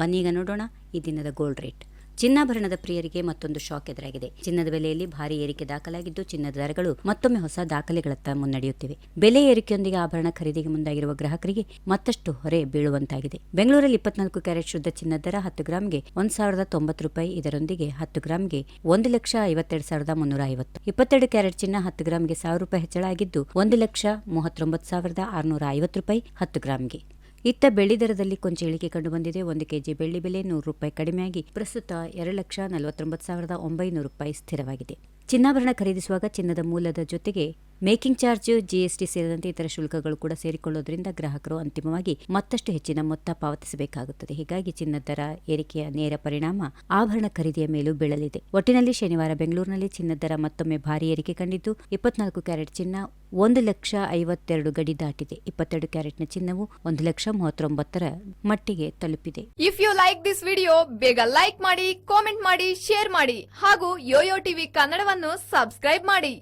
ಬನ್ನೀಗ ನೋಡೋಣ ಈ ದಿನದ ಗೋಲ್ಡ್ ರೇಟ್. ಚಿನ್ನಾಭರಣದ ಪ್ರಿಯರಿಗೆ ಮತ್ತೊಂದು ಶಾಕ್ ಎದುರಾಗಿದೆ. ಚಿನ್ನದ ಬೆಲೆಯಲ್ಲಿ ಭಾರಿ ಏರಿಕೆ ದಾಖಲಾಗಿದ್ದು, ಚಿನ್ನದ ದರಗಳು ಮತ್ತೊಮ್ಮೆ ಹೊಸ ದಾಖಲೆಗಳತ್ತ ಮುನ್ನಡೆಯುತ್ತಿವೆ. ಬೆಲೆ ಏರಿಕೆಯೊಂದಿಗೆ ಆಭರಣ ಖರೀದಿಗೆ ಮುಂದಾಗಿರುವ ಗ್ರಾಹಕರಿಗೆ ಮತ್ತಷ್ಟು ಹೊರೆ ಬೀಳುವಂತಾಗಿದೆ. ಬೆಂಗಳೂರಲ್ಲಿ 24 ಕ್ಯಾರೆಟ್ ಶುದ್ಧ ಚಿನ್ನದ ದರ 10 ಗ್ರಾಂಗೆ ₹1,090. ಇದರೊಂದಿಗೆ 10 ಗ್ರಾಂಗೆ ₹1,52,350. 22 ಕ್ಯಾರೆಟ್ ಚಿನ್ನ 10 ಗ್ರಾಂಗೆ ₹1,000 ಹೆಚ್ಚಳ ಆಗಿದ್ದು, ₹1,39,650 10 ಗ್ರಾಂಗೆ. ಇತ್ತ ಬೆಳ್ಳಿ ದರದಲ್ಲಿ ಕೊಂಚ ಇಳಿಕೆ ಕಂಡುಬಂದಿದೆ. 1 ಕೆಜಿ ಬೆಳ್ಳಿ ಬೆಲೆ ₹100 ಕಡಿಮೆಯಾಗಿ ಪ್ರಸ್ತುತ ₹2,49,900 ಸ್ಥಿರವಾಗಿದೆ. ಚಿನ್ನಾಭರಣ ಖರೀದಿಸುವಾಗ ಚಿನ್ನದ ಮೂಲದ ಜೊತೆಗೆ ಮೇಕಿಂಗ್ ಚಾರ್ಜ್, ಜಿಎಸ್ಟಿ ಸೇರಿದಂತೆ ಇತರ ಶುಲ್ಕಗಳು ಕೂಡ ಸೇರಿಕೊಳ್ಳುವುದರಿಂದ ಗ್ರಾಹಕರು ಅಂತಿಮವಾಗಿ ಮತ್ತಷ್ಟು ಹೆಚ್ಚಿನ ಮೊತ್ತ ಪಾವತಿಸಬೇಕಾಗುತ್ತದೆ. ಹೀಗಾಗಿ ಚಿನ್ನದ ದರ ಏರಿಕೆಯ ನೇರ ಪರಿಣಾಮ ಆಭರಣ ಖರೀದಿಯ ಮೇಲೂ ಬೀಳಲಿದೆ. ಒಟ್ಟಿನಲ್ಲಿ ಶನಿವಾರ ಬೆಂಗಳೂರಿನಲ್ಲಿ ಚಿನ್ನದ ದರ ಮತ್ತೊಮ್ಮೆ ಭಾರಿ ಏರಿಕೆ ಕಂಡಿದ್ದು, 24 ಕ್ಯಾರೆಟ್ ಚಿನ್ನ 1,52,000 ಗಡಿ ದಾಟಿದೆ. 22 ಕ್ಯಾರೆಟ್ನ ಚಿನ್ನವು 1,39,000 ಮಟ್ಟಿಗೆ ತಲುಪಿದೆ. If you like this video, ಬೇಗ ಲೈಕ್ ಮಾಡಿ, ಕಾಮೆಂಟ್ ಮಾಡಿ, ಶೇರ್ ಮಾಡಿ ಹಾಗೂ ಯೋಯೋ ಟಿವಿ ಕನ್ನಡವನ್ನು ಸಬ್ಸ್ಕ್ರೈಬ್ ಮಾಡಿ.